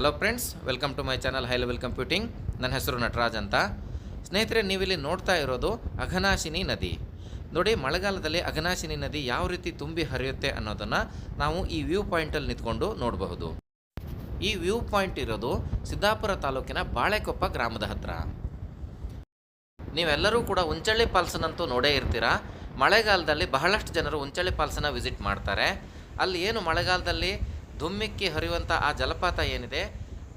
Hello friends, welcome to my channel high level computing. ನನ್ನ ಹೆಸರು ನಟರಾಜ್ ಅಂತ. ಸ್ನೇಹಿತರೆ, ನೀವಿಲ್ಲಿ ನೋಡ್ತಾ ಇರೋದು ಅಘನಾಶಿನಿ ನದಿ. ನೋಡಿ, ಮಳೆಗಾಲದಲ್ಲಿ ಅಘನಾಶಿನಿ ನದಿ ಯಾವ ರೀತಿ ತುಂಬಿ ಹರಿಯುತ್ತೆ ಅನ್ನೋದನ್ನು ನಾವು ಈ ವ್ಯೂ ಪಾಯಿಂಟಲ್ಲಿ ನಿಂತ್ಕೊಂಡು ನೋಡಬಹುದು. ಈ ವ್ಯೂ ಪಾಯಿಂಟ್ ಇರೋದು ಸಿದ್ದಾಪುರ ತಾಲೂಕಿನ ಬಾಳೆಕೊಪ್ಪ ಗ್ರಾಮದ ಹತ್ರ. ನೀವೆಲ್ಲರೂ ಕೂಡ ಉಂಚಳ್ಳಿ ಫಾಲ್ಸನ್ನಂತೂ ನೋಡೇ ಇರ್ತೀರಾ. ಮಳೆಗಾಲದಲ್ಲಿ ಬಹಳಷ್ಟು ಜನರು ಉಂಚಳ್ಳಿ ಫಾಲ್ಸನ್ನು ವಿಸಿಟ್ ಮಾಡ್ತಾರೆ. ಅಲ್ಲಿ ಏನು ಮಳೆಗಾಲದಲ್ಲಿ ಧುಮ್ಮಿಕ್ಕಿ ಹರಿಯುವಂಥ ಆ ಜಲಪಾತ ಏನಿದೆ,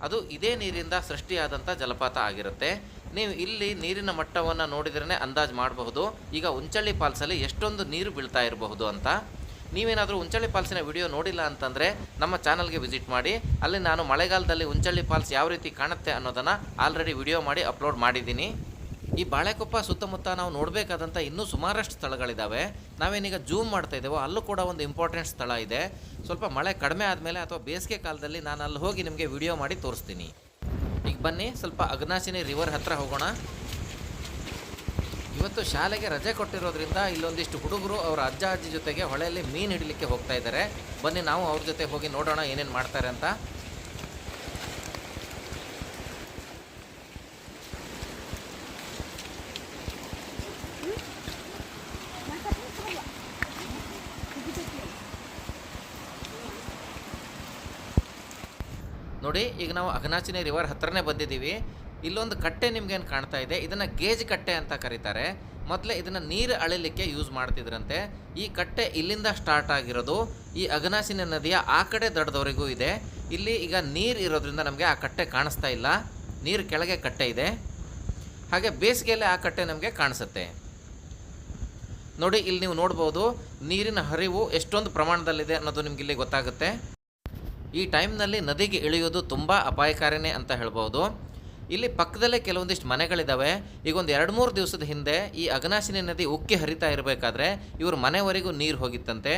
ಅದು ಇದೇ ನೀರಿಂದ ಸೃಷ್ಟಿಯಾದಂಥ ಜಲಪಾತ ಆಗಿರುತ್ತೆ. ನೀವು ಇಲ್ಲಿ ನೀರಿನ ಮಟ್ಟವನ್ನು ನೋಡಿದ್ರೇ ಅಂದಾಜು ಮಾಡಬಹುದು ಈಗ ಉಂಚಳ್ಳಿ ಫಾಲ್ಸಲ್ಲಿ ಎಷ್ಟೊಂದು ನೀರು ಬೀಳ್ತಾ ಇರಬಹುದು ಅಂತ. ನೀವೇನಾದರೂ ಉಂಚಳ್ಳಿ ಫಾಲ್ಸಿನ ವಿಡಿಯೋ ನೋಡಿಲ್ಲ ಅಂತಂದರೆ ನಮ್ಮ ಚಾನಲ್ಗೆ ವಿಸಿಟ್ ಮಾಡಿ. ಅಲ್ಲಿ ನಾನು ಮಳೆಗಾಲದಲ್ಲಿ ಉಂಚಳ್ಳಿ ಫಾಲ್ಸ್ ಯಾವ ರೀತಿ ಕಾಣುತ್ತೆ ಅನ್ನೋದನ್ನು ಆಲ್ರೆಡಿ ವಿಡಿಯೋ ಮಾಡಿ ಅಪ್ಲೋಡ್ ಮಾಡಿದ್ದೀನಿ. ಈ ಬಾಳೆಕೊಪ್ಪ ಸುತ್ತಮುತ್ತ ನಾವು ನೋಡಬೇಕಾದಂಥ ಇನ್ನೂ ಸುಮಾರಷ್ಟು ಸ್ಥಳಗಳಿದ್ದಾವೆ. ನಾವೇನೀಗ ಜೂಮ್ ಮಾಡ್ತಾ ಇದ್ದೇವೋ ಅಲ್ಲೂ ಕೂಡ ಒಂದು ಇಂಪಾರ್ಟೆಂಟ್ ಸ್ಥಳ ಇದೆ. ಸ್ವಲ್ಪ ಮಳೆ ಕಡಿಮೆ ಆದಮೇಲೆ ಅಥವಾ ಬೇಸಿಗೆ ಕಾಲದಲ್ಲಿ ನಾನು ಅಲ್ಲಿ ಹೋಗಿ ನಿಮಗೆ ವಿಡಿಯೋ ಮಾಡಿ ತೋರಿಸ್ತೀನಿ. ಈಗ ಬನ್ನಿ, ಸ್ವಲ್ಪ ಅಘನಾಶಿನಿ ರಿವರ್ ಹತ್ರ ಹೋಗೋಣ. ಇವತ್ತು ಶಾಲೆಗೆ ರಜೆ ಕೊಟ್ಟಿರೋದ್ರಿಂದ ಇಲ್ಲೊಂದಿಷ್ಟು ಹುಡುಗರು ಅವರ ಅಜ್ಜ ಅಜ್ಜಿ ಜೊತೆಗೆ ಹೊಳೆಯಲ್ಲಿ ಮೀನು ಹಿಡಿಲಿಕ್ಕೆ ಹೋಗ್ತಾ ಇದ್ದಾರೆ. ಬನ್ನಿ, ನಾವು ಅವ್ರ ಜೊತೆ ಹೋಗಿ ನೋಡೋಣ ಏನೇನು ಮಾಡ್ತಾರೆ ಅಂತ. ನೋಡಿ, ಈಗ ನಾವು ಅಘನಾಶಿನಿ ರಿವರ್ ಹತ್ರನೇ ಬಂದಿದ್ದೀವಿ. ಇಲ್ಲೊಂದು ಕಟ್ಟೆ ನಿಮ್ಗೇನು ಕಾಣ್ತಾ ಇದೆ, ಇದನ್ನು ಗೇಜ್ ಕಟ್ಟೆ ಅಂತ ಕರೀತಾರೆ. ಮೊದಲೇ ಇದನ್ನು ನೀರು ಅಳಿಲಿಕ್ಕೆ ಯೂಸ್ ಮಾಡ್ತಿದ್ರಂತೆ. ಈ ಕಟ್ಟೆ ಇಲ್ಲಿಂದ ಸ್ಟಾರ್ಟ್ ಆಗಿರೋದು ಈ ಅಘನಾಶಿನಿ ನದಿಯ ಆ ಕಡೆ ದಡದವರೆಗೂ ಇದೆ. ಇಲ್ಲಿ ಈಗ ನೀರು ಇರೋದ್ರಿಂದ ನಮಗೆ ಆ ಕಟ್ಟೆ ಕಾಣಿಸ್ತಾ ಇಲ್ಲ, ನೀರು ಕೆಳಗೆ ಕಟ್ಟೆ ಇದೆ. ಹಾಗೆ ಬೇಸಿಗೆಯಲ್ಲೇ ಆ ಕಟ್ಟೆ ನಮಗೆ ಕಾಣಿಸುತ್ತೆ. ನೋಡಿ, ಇಲ್ಲಿ ನೀವು ನೋಡ್ಬೋದು ನೀರಿನ ಹರಿವು ಎಷ್ಟೊಂದು ಪ್ರಮಾಣದಲ್ಲಿದೆ ಅನ್ನೋದು ನಿಮ್ಗೆ ಇಲ್ಲಿ ಗೊತ್ತಾಗುತ್ತೆ. ಈ ಟೈಮ್ನಲ್ಲಿ ನದಿಗೆ ಇಳಿಯೋದು ತುಂಬ ಅಪಾಯಕಾರಿನೇ ಅಂತ ಹೇಳ್ಬೋದು. ಇಲ್ಲಿ ಪಕ್ಕದಲ್ಲೇ ಕೆಲವೊಂದಿಷ್ಟು ಮನೆಗಳಿದ್ದಾವೆ. ಈಗ ಒಂದು 2-3 ದಿವಸದ ಹಿಂದೆ ಈ ಅಘನಾಶಿನಿ ನದಿ ಉಕ್ಕಿ ಹರಿತಾ ಇರಬೇಕಾದ್ರೆ ಇವ್ರ ಮನೆವರೆಗೂ ನೀರು ಹೋಗಿತ್ತಂತೆ.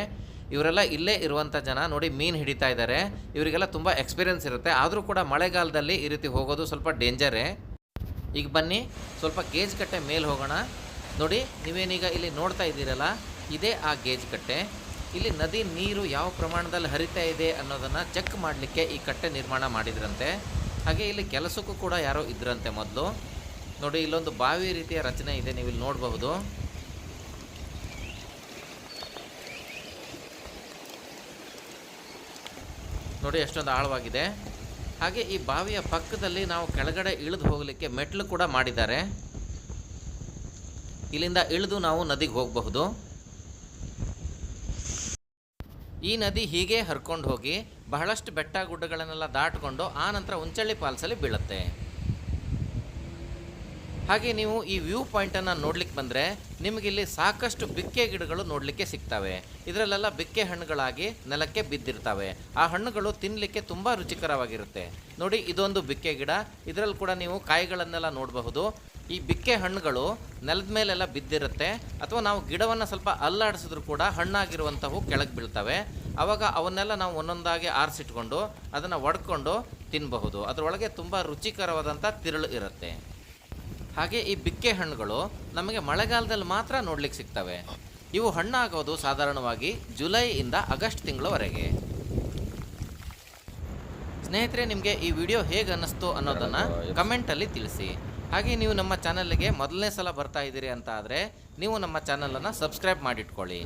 ಇವರೆಲ್ಲ ಇಲ್ಲೇ ಇರುವಂಥ ಜನ. ನೋಡಿ, ಮೀನು ಹಿಡಿತಾ ಇದ್ದಾರೆ. ಇವರಿಗೆಲ್ಲ ತುಂಬ ಎಕ್ಸ್ಪೀರಿಯನ್ಸ್ ಇರುತ್ತೆ. ಆದರೂ ಕೂಡ ಮಳೆಗಾಲದಲ್ಲಿ ಈ ರೀತಿ ಹೋಗೋದು ಸ್ವಲ್ಪ ಡೇಂಜರೇ. ಈಗ ಬನ್ನಿ, ಸ್ವಲ್ಪ ಗೇಜ್ ಕಟ್ಟೆ ಮೇಲೆ ಹೋಗೋಣ. ನೋಡಿ, ನೀವೇನೀಗ ಇಲ್ಲಿ ನೋಡ್ತಾ ಇದ್ದೀರಲ್ಲ, ಇದೇ ಆ ಗೇಜ್ ಕಟ್ಟೆ. ಇಲ್ಲಿ ನದಿ ನೀರು ಯಾವ ಪ್ರಮಾಣದಲ್ಲಿ ಹರಿತಾ ಇದೆ ಅನ್ನೋದನ್ನು ಚೆಕ್ ಮಾಡಲಿಕ್ಕೆ ಈ ಕಟ್ಟೆ ನಿರ್ಮಾಣ ಮಾಡಿದ್ರಂತೆ. ಹಾಗೆ ಇಲ್ಲಿ ಕೆಲಸಕ್ಕೂ ಕೂಡ ಯಾರೋ ಇದ್ರಂತೆ ಮೊದಲು. ನೋಡಿ, ಇಲ್ಲೊಂದು ಬಾವಿ ರೀತಿಯ ರಚನೆ ಇದೆ, ನೀವು ಇಲ್ಲಿ ನೋಡಬಹುದು. ನೋಡಿ, ಎಷ್ಟೊಂದು ಆಳವಾಗಿದೆ. ಹಾಗೆ ಈ ಬಾವಿಯ ಪಕ್ಕದಲ್ಲಿ ನಾವು ಕೆಳಗಡೆ ಇಳಿದು ಹೋಗಲಿಕ್ಕೆ ಮೆಟ್ಲು ಕೂಡ ಮಾಡಿದ್ದಾರೆ. ಇಲ್ಲಿಂದ ಇಳಿದು ನಾವು ನದಿಗೆ ಹೋಗಬಹುದು. ಈ ನದಿ ಹೀಗೆ ಹರ್ಕೊಂಡು ಹೋಗಿ ಬಹಳಷ್ಟು ಬೆಟ್ಟ ಗುಡ್ಡಗಳನ್ನೆಲ್ಲ ದಾಟಿಕೊಂಡು ಆ ನಂತರ ಉಂಚಳ್ಳಿ ಫಾಲ್ಸಲ್ಲಿ ಬೀಳುತ್ತೆ. ಹಾಗೆ ನೀವು ಈ ವ್ಯೂ ಪಾಯಿಂಟನ್ನು ನೋಡ್ಲಿಕ್ಕೆ ಬಂದರೆ ನಿಮಗಿಲ್ಲಿ ಸಾಕಷ್ಟು ಬಿಕ್ಕೆ ಗಿಡಗಳು ನೋಡಲಿಕ್ಕೆ ಸಿಗ್ತವೆ. ಇದರಲ್ಲೆಲ್ಲ ಬಿಕ್ಕೆ ಹಣ್ಣುಗಳಾಗಿ ನೆಲಕ್ಕೆ ಬಿದ್ದಿರ್ತವೆ. ಆ ಹಣ್ಣುಗಳು ತಿನ್ನಲಿಕ್ಕೆ ತುಂಬ ರುಚಿಕರವಾಗಿರುತ್ತೆ. ನೋಡಿ, ಇದೊಂದು ಬಿಕ್ಕೆ ಗಿಡ. ಇದರಲ್ಲಿ ಕೂಡ ನೀವು ಕಾಯಿಗಳನ್ನೆಲ್ಲ ನೋಡಬಹುದು. ಈ ಬಿಕ್ಕೆ ಹಣ್ಣುಗಳು ನೆಲದ ಮೇಲೆಲ್ಲ ಬಿದ್ದಿರುತ್ತೆ, ಅಥವಾ ನಾವು ಗಿಡವನ್ನು ಸ್ವಲ್ಪ ಅಲ್ಲಾಡಿಸಿದ್ರು ಕೂಡ ಹಣ್ಣಾಗಿರುವಂಥವು ಕೆಳಗೆ ಬೀಳ್ತವೆ. ಆವಾಗ ಅವನ್ನೆಲ್ಲ ನಾವು ಒಂದೊಂದಾಗಿ ಆರಿಸಿಟ್ಕೊಂಡು ಅದನ್ನು ಒಡ್ಕೊಂಡು ತಿನ್ನಬಹುದು. ಅದರೊಳಗೆ ತುಂಬ ರುಚಿಕರವಾದಂಥ ತಿರುಳು ಇರುತ್ತೆ. ಹಾಗೆ ಈ ಬಿಕ್ಕೆ ಹಣ್ಣುಗಳು ನಮಗೆ ಮಳೆಗಾಲದಲ್ಲಿ ಮಾತ್ರ ನೋಡ್ಲಿಕ್ಕೆ ಸಿಗ್ತವೆ. ಇವು ಹಣ್ಣಾಗೋದು ಸಾಧಾರಣವಾಗಿ ಜುಲೈಯಿಂದ ಆಗಸ್ಟ್ ತಿಂಗಳವರೆಗೆ. ಸ್ನೇಹಿತರೆ, ನಿಮಗೆ ಈ ವಿಡಿಯೋ ಹೇಗೆ ಅನ್ನಿಸ್ತು ಅನ್ನೋದನ್ನು ಕಮೆಂಟಲ್ಲಿ ತಿಳಿಸಿ. ಹಾಗೆ ನೀವು ನಮ್ಮ ಚಾನಲ್ಗೆ ಮೊದಲನೇ ಸಲ ಬರ್ತಾ ಇದ್ದೀರಿ ಅಂತ ಆದರೆ ನೀವು ನಮ್ಮ ಚಾನಲನ್ನು ಸಬ್ಸ್ಕ್ರೈಬ್ ಮಾಡಿಟ್ಕೊಳ್ಳಿ.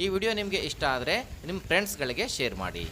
ಈ ವಿಡಿಯೋ ನಿಮಗೆ ಇಷ್ಟ ಆದರೆ ನಿಮ್ಮ ಫ್ರೆಂಡ್ಸ್ಗಳಿಗೆ ಶೇರ್ ಮಾಡಿ.